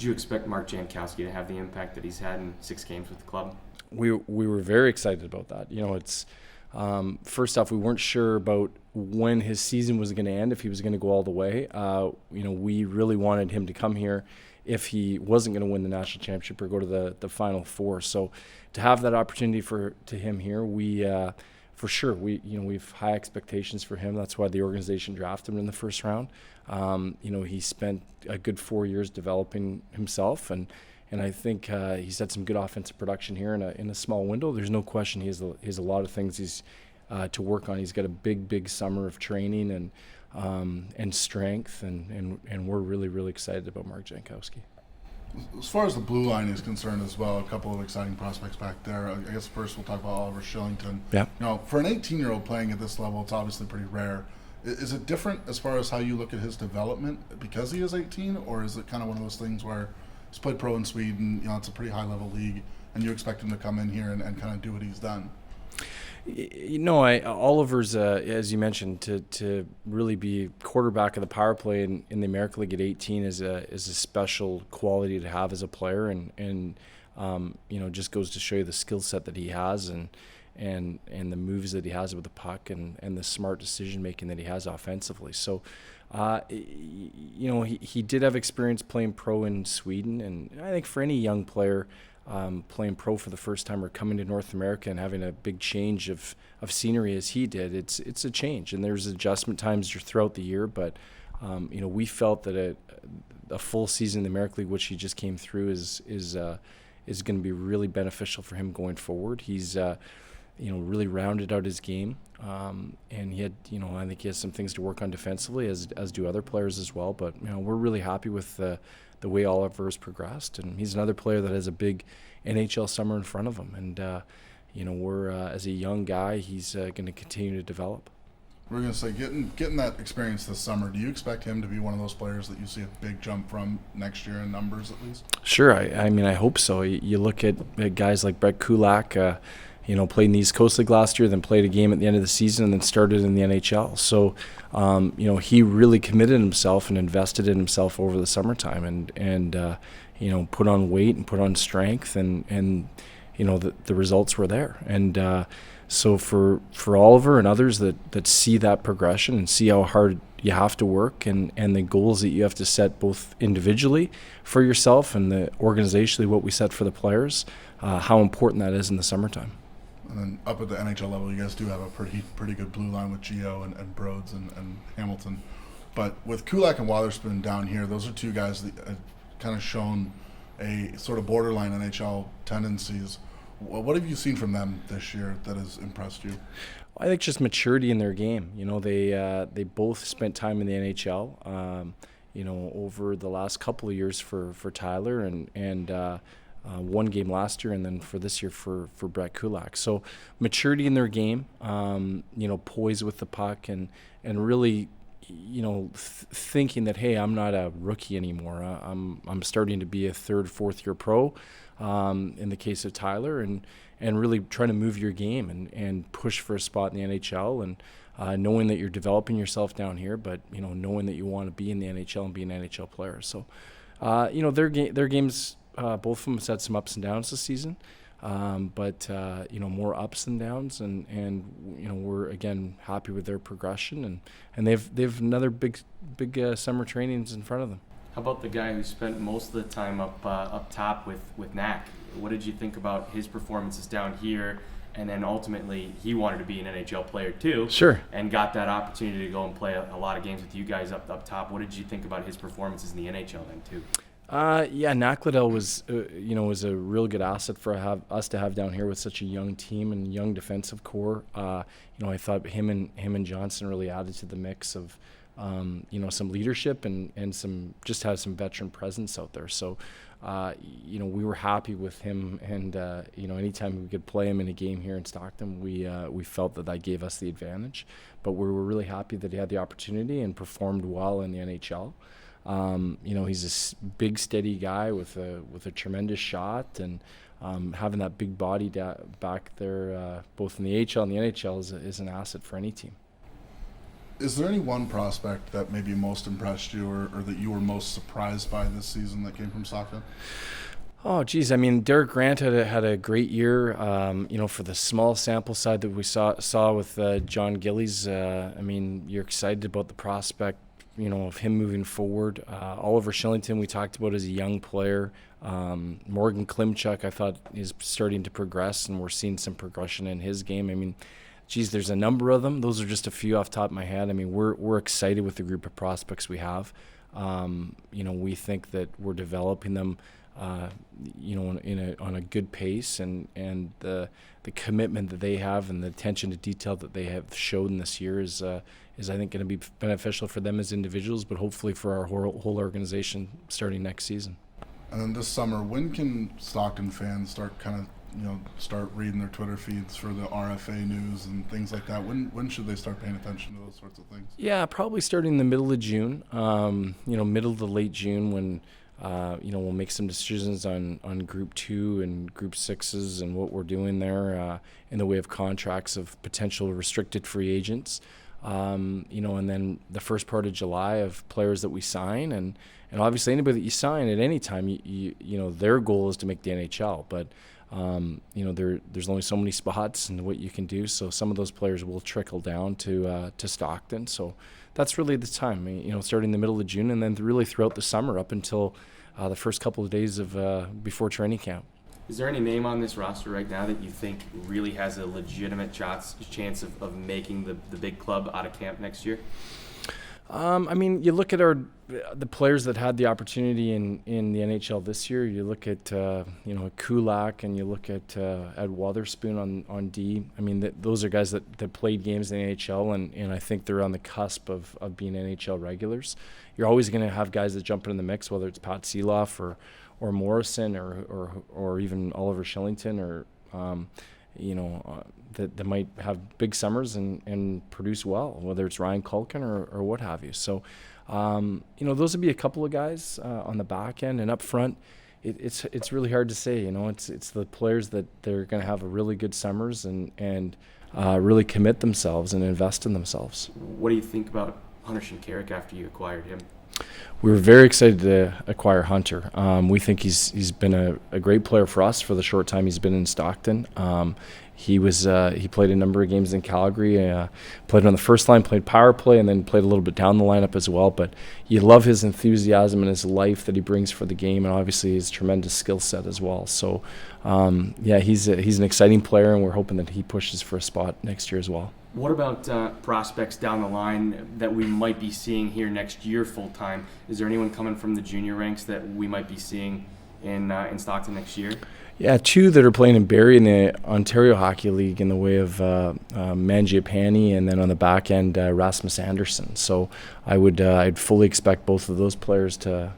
Did you expect Mark Jankowski to have the impact that he's had in 6 games with the club? We were very excited about that. It's first off, we weren't sure about when his season was going to end, if he was going to go all the way. We really wanted him to come here if he wasn't going to win the national championship or go to the Final Four. So to have that opportunity to him here, we for sure we've high expectations for him. That's why the organization drafted him in the first round. He spent a good 4 years developing himself, and I think he's had some good offensive production here in a small window. There's no question he has a lot of things he's to work on. He's got a big summer of training and strength, and we're really excited about Mark Jankowski. As far as the blue line is concerned as well, a couple of exciting prospects back there. I guess first we'll talk about Oliver Kylington. Yeah. For an 18-year-old playing at this level, it's obviously pretty rare. Is it different as far as how you look at his development because he is 18, or is it kind of one of those things where he's played pro in Sweden, it's a pretty high-level league, and you expect him to come in here and kind of do what he's done? Oliver's, as you mentioned, to really be quarterback of the power play in the American League at 18 is a special quality to have as a player, and just goes to show you the skill set that he has and the moves that he has with the puck and the smart decision making that he has offensively. So, he did have experience playing pro in Sweden, and I think for any young player, playing pro for the first time or coming to North America and having a big change of scenery as he did, it's a change, and there's adjustment times throughout the year. But we felt that a full season in the American League, which he just came through, is going to be really beneficial for him going forward. He's really rounded out his game, and he had I think he has some things to work on defensively, as do other players as well. But we're really happy with the way Oliver has progressed, and he's another player that has a big NHL summer in front of him. And we're as a young guy, he's going to continue to develop. We're going to say getting that experience this summer. Do you expect him to be one of those players that you see a big jump from next year in numbers at least? Sure, I hope so. You look at guys like Brett Kulak. Played in the East Coast League last year, then played a game at the end of the season, and then started in the NHL. So, he really committed himself and invested in himself over the summertime, and put on weight and put on strength, and the results were there. And so for Oliver and others that see that progression and see how hard you have to work and the goals that you have to set both individually for yourself and organizationally what we set for the players, how important that is in the summertime. And then up at the NHL level, you guys do have a pretty good blue line with Gio and Broads and Hamilton. But with Kulak and Wotherspoon down here, those are two guys that have kind of shown a sort of borderline NHL tendencies. What have you seen from them this year that has impressed you? I think just maturity in their game. They both spent time in the NHL. Over the last couple of years for Tyler and one game last year, and then for this year for Brett Kulak. So maturity in their game, poise with the puck, and really, thinking that, hey, I'm not a rookie anymore. I'm starting to be a third, fourth year pro. In the case of Tyler, and really trying to move your game and push for a spot in the NHL, and knowing that you're developing yourself down here, but knowing that you want to be in the NHL and be an NHL player. So, their games. Both of them have had some ups and downs this season, but more ups than downs, and we're again happy with their progression, and they've another big summer trainings in front of them. How about the guy who spent most of the time up top with Knack? What did you think about his performances down here? And then ultimately, he wanted to be an NHL player too. Sure. And got that opportunity to go and play a lot of games with you guys up top. What did you think about his performances in the NHL then too? Knack Liddell was a real good asset for us to have down here with such a young team and young defensive core. I thought him and Johnson really added to the mix of, some leadership and some veteran presence out there. So, we were happy with him, and anytime we could play him in a game here in Stockton, we felt that gave us the advantage. But we were really happy that he had the opportunity and performed well in the NHL. He's a big, steady guy with a tremendous shot, and having that big body back there, both in the AHL and the NHL, is an asset for any team. Is there any one prospect that maybe most impressed you, or that you were most surprised by this season that came from Stockton? Oh, geez. I mean, Derek Grant had a great year. For the small sample side that we saw with John Gillies. I mean, you're excited about the prospect, of him moving forward. Oliver Kylington, we talked about as a young player. Morgan Klimchuk, I thought, is starting to progress, and we're seeing some progression in his game. I mean, geez, there's a number of them. Those are just a few off the top of my head. I mean, we're excited with the group of prospects we have. We think that we're developing them, on a good pace, and the commitment that they have and the attention to detail that they have shown this year is I think going to be beneficial for them as individuals, but hopefully for our whole organization starting next season. And then this summer, when can Stockton fans start start reading their Twitter feeds for the RFA news and things like that? When should they start paying attention to those sorts of things? Yeah, probably starting in the middle of June, middle to late June, when we'll make some decisions on Group 2 and Group 6s and what we're doing there in the way of contracts of potential restricted free agents. And then the first part of July of players that we sign, and obviously anybody that you sign at any time, their goal is to make the NHL, but there's only so many spots and what you can do, so some of those players will trickle down to Stockton. So that's really the time, starting in the middle of June, and then really throughout the summer up until the first couple of days of before training camp. Is there any name on this roster right now that you think really has a legitimate chance of making the big club out of camp next year? You look at the players that had the opportunity in the NHL this year. You look at Kulak, and you look at Ed Wotherspoon on D. I mean, those are guys that played games in the NHL, and I think they're on the cusp of being NHL regulars. You're always going to have guys that jump in the mix, whether it's Pat Seeloff or Morrison or even Oliver Kylington, or that might have big summers and produce well, whether it's Ryan Culkin or what have you. So, those would be a couple of guys on the back end, and up front, it's really hard to say. It's the players that they're going to have a really good summers and really commit themselves and invest in themselves. What do you think about Hunter Shinkarik after you acquired him? We were very excited to acquire Hunter. We think he's been a great player for us for the short time he's been in Stockton. He played a number of games in Calgary, played on the first line, played power play, and then played a little bit down the lineup as well. But you love his enthusiasm and his life that he brings for the game, and obviously his tremendous skill set as well. So, he's an exciting player, and we're hoping that he pushes for a spot next year as well. What about prospects down the line that we might be seeing here next year full time? Is there anyone coming from the junior ranks that we might be seeing in Stockton next year? Yeah, two that are playing in Barrie in the Ontario Hockey League in the way of Mangiapane, and then on the back end Rasmus Andersson. So I'd fully expect both of those players to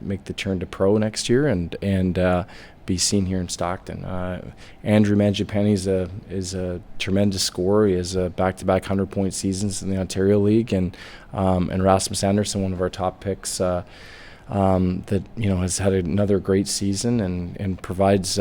make the turn to pro next year and be seen here in Stockton. Andrew Mangiapane is a tremendous scorer. He has back-to-back 100-point seasons in the Ontario League, and Rasmus Andersson, one of our top picks, that has had another great season and provides.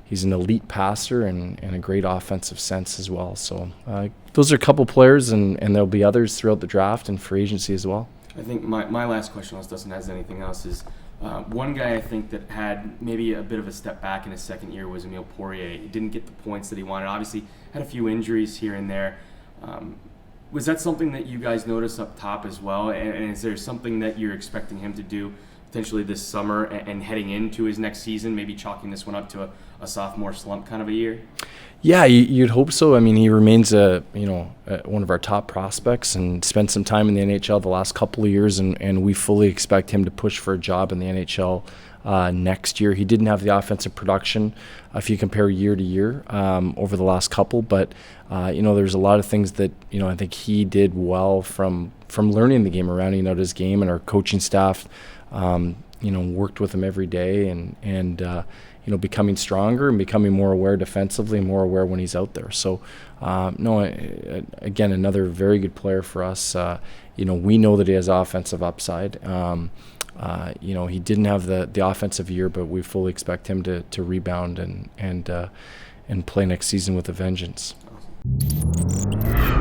He's an elite passer and a great offensive sense as well. So those are a couple players, and there'll be others throughout the draft and free agency as well. I think my last question, unless Dustin has anything else, is one guy I think that had maybe a bit of a step back in his second year was Emile Poirier. He didn't get the points that he wanted. Obviously, had a few injuries here and there. Was that something that you guys noticed up top as well? And is there something that you're expecting him to do potentially this summer and heading into his next season, maybe chalking this one up to a sophomore slump kind of a year? Yeah, you'd hope so. I mean, he remains one of our top prospects and spent some time in the NHL the last couple of years, and we fully expect him to push for a job in the NHL next year. He didn't have the offensive production if you compare year to year over the last couple, but there's a lot of things that I think he did well from learning the game, rounding out his game, and our coaching staff worked with him every day and becoming stronger and becoming more aware defensively and more aware when he's out there. So, again, another very good player for us. We know that he has offensive upside. He didn't have the offensive year, but we fully expect him to rebound and play next season with a vengeance. Awesome.